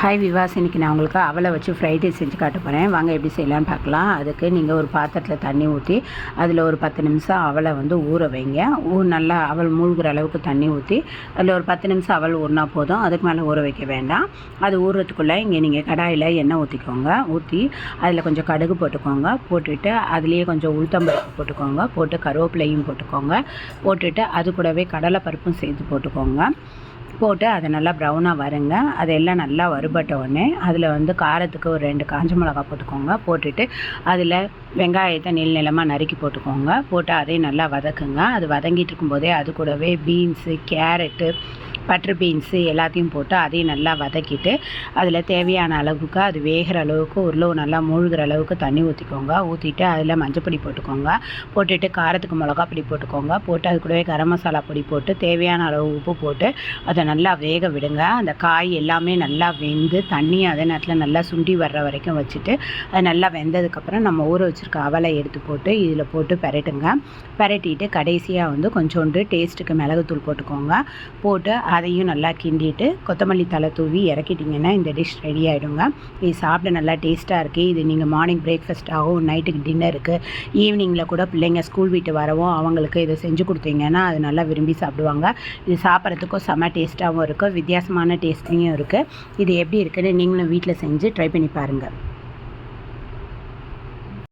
Hi விவாஸ், இன்றைக்கி நான் உங்களுக்கு அவலை வச்சு ஃப்ரைட் ரைஸ் செஞ்சு காட்ட போகிறேன். வாங்க எப்படி செய்யலான்னு பார்க்கலாம். அதுக்கு நீங்கள் ஒரு பாத்திரத்தில் தண்ணி ஊற்றி அதில் ஒரு 10 நிமிஷம் அவலை ஊற வைங்க. நல்லா அவல் மூழ்கிற அளவுக்கு தண்ணி ஊற்றி அதில் ஒரு 10 நிமிஷம் அவல் ஊறினா போதும். அதுக்கு மேலே ஊற வைக்க வேண்டாம். அது ஊறுறதுக்குள்ளே இங்கே நீங்கள் கடாயில் எண்ணெய் ஊற்றிக்கோங்க. ஊற்றி அதில் கொஞ்சம் கடுகு போட்டுக்கோங்க. போட்டுட்டு அதுலேயே கொஞ்சம் உளுத்தம்பருப்பு போட்டுக்கோங்க. போட்டு கருவேப்பிலையும் போட்டுக்கோங்க. போட்டுட்டு அது கூடவே கடலை பருப்பும் சேர்த்து போட்டுக்கோங்க. போட்டு அதை நல்லா ப்ரௌனாக வருங்க. அதெல்லாம் நல்லா வறுபட்ட உடனே அதில் காரத்துக்கு ஒரு 2 காஞ்ச மிளகா போட்டுக்கோங்க. போட்டுட்டு அதில் வெங்காயத்தை நீளமாக நறுக்கி போட்டுக்கோங்க. போட்டு அதையும் நல்லா வதக்குங்க. அது வதங்கிட்டு இருக்கும்போதே அது கூடவே பீன்ஸு, கேரட்டு, பட்டர் பீன்ஸு எல்லாத்தையும் போட்டு அதையும் நல்லா வதக்கிட்டு அதில் தேவையான அளவுக்கு அது வேகிற அளவுக்கு உருளவு நல்லா மூழ்கிற அளவுக்கு தண்ணி ஊற்றிக்கோங்க. ஊற்றிட்டு அதில் மஞ்சப்பொடி போட்டுக்கோங்க. போட்டுட்டு காரத்துக்கு மிளகா பொடி போட்டுக்கோங்க. போட்டு அது கூடவே கரம் மசாலா பொடி போட்டு தேவையான அளவு உப்பு போட்டு அதை நல்லா வேக விடுங்க. அந்த காய் எல்லாமே நல்லா வெந்து தண்ணி அதே நேரத்தில் நல்லா சுண்டி வர்ற வரைக்கும் வச்சுட்டு அது நல்லா வெந்ததுக்கப்புறம் நம்ம ஊற வச்சுருக்க அவலை எடுத்து போட்டு இதில் போட்டு பெரட்டுங்க. பெரட்டிட்டு கடைசியாக கொஞ்சோண்டு டேஸ்ட்டுக்கு மிளகுத்தூள் போட்டுக்கோங்க. போட்டு அதையும் நல்லா கிண்டிட்டு கொத்தமல்லி தலை தூவி இறக்கிட்டிங்கன்னா இந்த டிஷ் ரெடி ஆகிடுங்க. இது சாப்பிட நல்லா டேஸ்ட்டாக இருக்குது. இது நீங்கள் மார்னிங் பிரேக்ஃபாஸ்ட்டாகவும் நைட்டுக்கு டின்னருக்கு ஈவினிங்கில் கூட பிள்ளைங்க ஸ்கூல் விட்டு வரவும் அவங்களுக்கு இதை செஞ்சு கொடுத்தீங்கன்னா அது நல்லா விரும்பி சாப்பிடுவாங்க. இது சாப்பிட்றதுக்கும் செம்ம டேஸ்ட்டாகவும் இருக்கும். வித்தியாசமான டேஸ்ட்லேயும் இருக்குது. இது எப்படி இருக்குன்னு நீங்களும் வீட்டில் செஞ்சு ட்ரை பண்ணி பாருங்கள்.